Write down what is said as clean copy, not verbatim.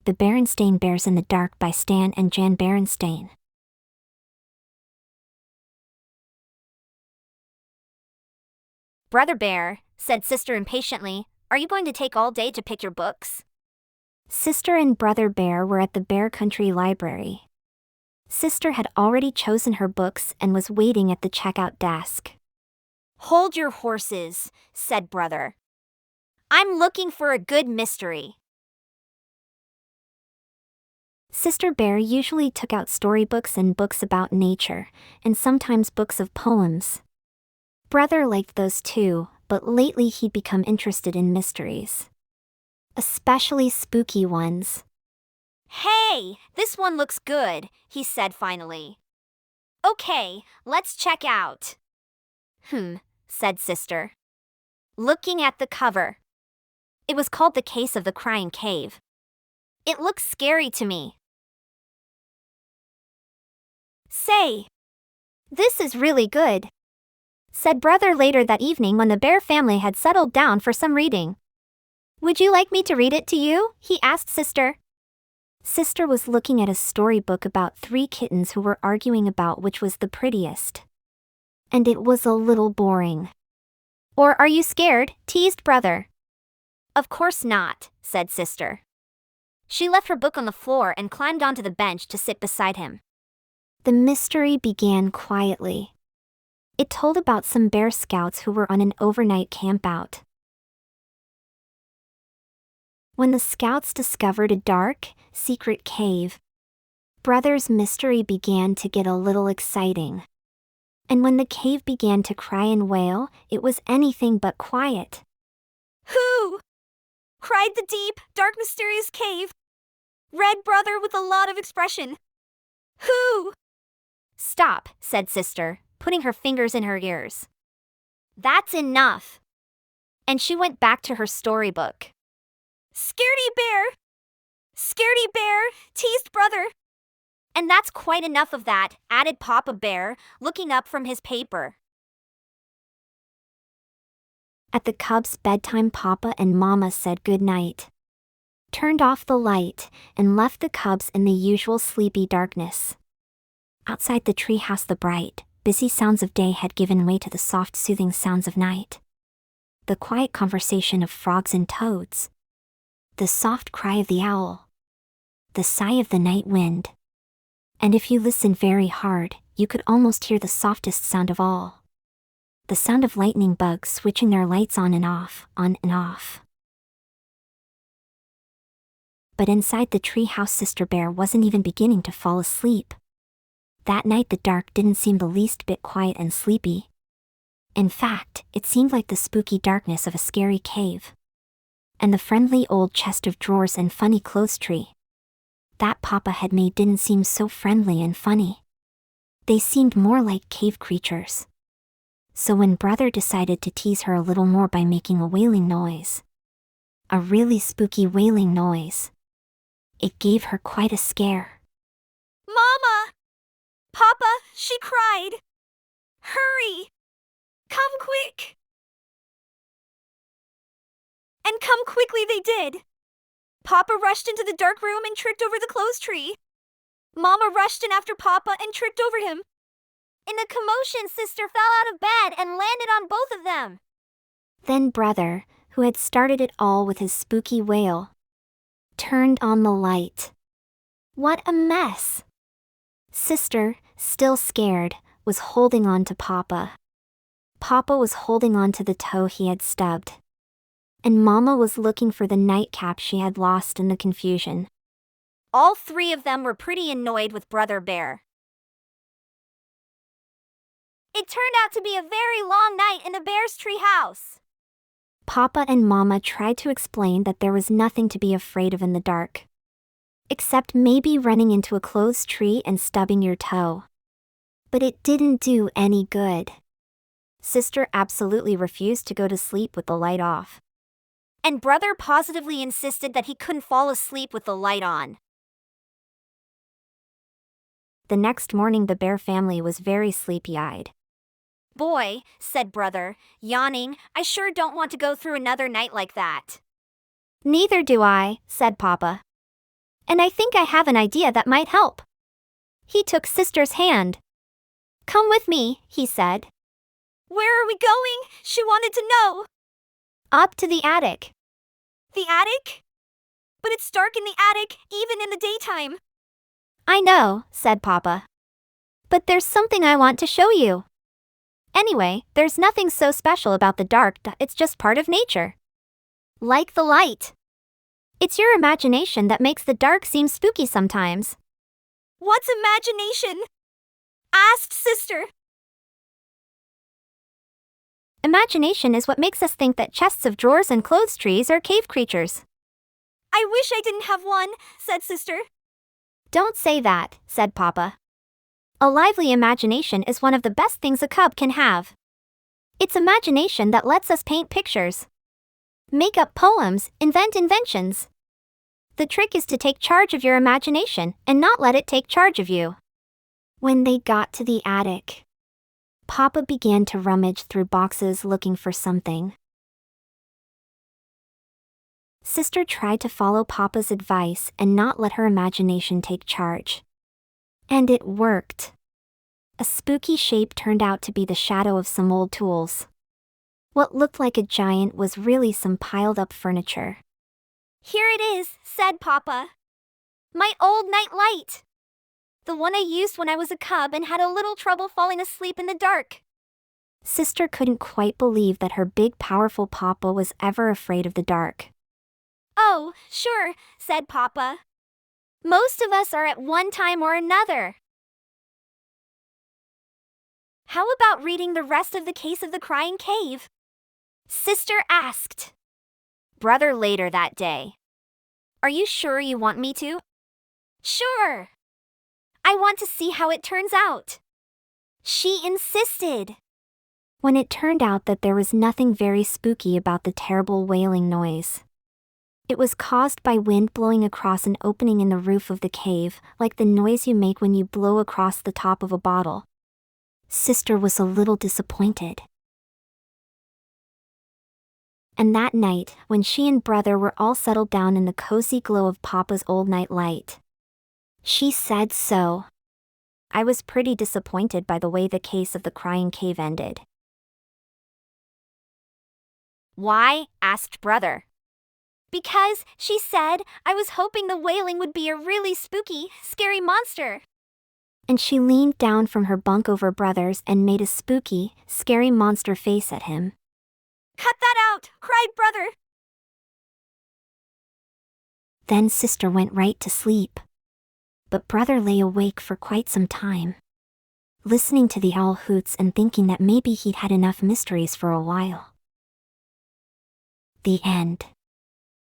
The Berenstain Bears in the Dark by Stan and Jan Berenstain. "Brother Bear," said Sister impatiently, "are you going to take all day to pick your books?" Sister and Brother Bear were at the Bear Country Library. Sister had already chosen her books and was waiting at the checkout desk. "Hold your horses," said Brother. "I'm looking for a good mystery." Sister Bear usually took out storybooks and books about nature, and sometimes books of poems. Brother liked those too, but lately he'd become interested in mysteries. Especially spooky ones. "Hey, this one looks good," he said finally. "Okay, let's check out." Said Sister, looking at the cover. It was called The Case of the Crying Cave. "It looks scary to me." "Say, this is really good," said Brother later that evening when the Bear family had settled down for some reading. "Would you like me to read it to you?" he asked Sister. Sister was looking at a storybook about 3 kittens who were arguing about which was the prettiest. And it was a little boring. "Or are you scared?" teased Brother. "Of course not," said Sister. She left her book on the floor and climbed onto the bench to sit beside him. The mystery began quietly. It told about some Bear Scouts who were on an overnight campout. When the Scouts discovered a dark, secret cave, Brother's mystery began to get a little exciting. And when the cave began to cry and wail, it was anything but quiet. "Who?" cried the deep, dark, mysterious cave. Read Brother with a lot of expression. "Who?" "Stop," said Sister, putting her fingers in her ears. "That's enough." And she went back to her storybook. "Scaredy Bear! Scaredy Bear!" teased Brother. "And that's quite enough of that," added Papa Bear, looking up from his paper. At the cubs' bedtime, Papa and Mama said good night, turned off the light, and left the cubs in the usual sleepy darkness. Outside the treehouse, the bright, busy sounds of day had given way to the soft, soothing sounds of night. The quiet conversation of frogs and toads. The soft cry of the owl. The sigh of the night wind. And if you listened very hard, you could almost hear the softest sound of all. The sound of lightning bugs switching their lights on and off, on and off. But inside the treehouse, Sister Bear wasn't even beginning to fall asleep. That night the dark didn't seem the least bit quiet and sleepy. In fact, it seemed like the spooky darkness of a scary cave. And the friendly old chest of drawers and funny clothes tree that Papa had made didn't seem so friendly and funny. They seemed more like cave creatures. So when Brother decided to tease her a little more by making a wailing noise, a really spooky wailing noise, it gave her quite a scare. "Mama! Papa!" she cried. "Hurry! Come quick!" And come quickly they did. Papa rushed into the dark room and tripped over the clothes tree. Mama rushed in after Papa and tripped over him. In the commotion, Sister fell out of bed and landed on both of them. Then Brother, who had started it all with his spooky wail, turned on the light. What a mess! Sister, still scared, was holding on to Papa. Papa was holding on to the toe he had stubbed. And Mama was looking for the nightcap she had lost in the confusion. All 3 of them were pretty annoyed with Brother Bear. It turned out to be a very long night in the bear's tree house. Papa and Mama tried to explain that there was nothing to be afraid of in the dark. Except maybe running into a closed tree and stubbing your toe. But it didn't do any good. Sister absolutely refused to go to sleep with the light off. And Brother positively insisted that he couldn't fall asleep with the light on. The next morning the Bear family was very sleepy-eyed. "Boy," said Brother, yawning, "I sure don't want to go through another night like that." "Neither do I," said Papa. and I think I have an idea that might help. He took Sister's hand. Come with me, he said. Where are we going? She wanted to know. Up to the attic. The attic? But it's dark in the attic, even in the daytime. I know, said Papa. But there's something I want to show you. Anyway, there's nothing so special about the dark, it's just part of nature. Like the light. It's your imagination that makes the dark seem spooky sometimes. What's imagination? Asked Sister. Imagination is what makes us think that chests of drawers and clothes trees are cave creatures. I wish I didn't have one, said Sister. Don't say that, said Papa. A lively imagination is one of the best things a cub can have. It's imagination that lets us paint pictures, make up poems, invent inventions. The trick is to take charge of your imagination and not let it take charge of you. When they got to the attic, Papa began to rummage through boxes looking for something. Sister tried to follow Papa's advice and not let her imagination take charge. And it worked. A spooky shape turned out to be the shadow of some old tools. What looked like a giant was really some piled-up furniture. Here it is, said Papa. My old night light. The one I used when I was a cub and had a little trouble falling asleep in the dark. Sister couldn't quite believe that her big, powerful Papa was ever afraid of the dark. Oh, sure, said Papa. Most of us are at one time or another. How about reading the rest of the Case of the Crying Cave? Sister asked. Brother later that day. Are you sure you want me to? Sure. I want to see how it turns out. She insisted. When it turned out that there was nothing very spooky about the terrible wailing noise. It was caused by wind blowing across an opening in the roof of the cave, like the noise you make when you blow across the top of a bottle. Sister was a little disappointed. And that night, when she and brother were all settled down in the cozy glow of Papa's old night light, she said so. I was pretty disappointed by the way the Case of the Crying Cave ended. Why? Asked brother. Because, she said, I was hoping the wailing would be a really spooky, scary monster. And she leaned down from her bunk over brother's and made a spooky, scary monster face at him. Cut that out, cried brother. Then Sister went right to sleep. But brother lay awake for quite some time, listening to the owl hoots and thinking that maybe he'd had enough mysteries for a while. The end.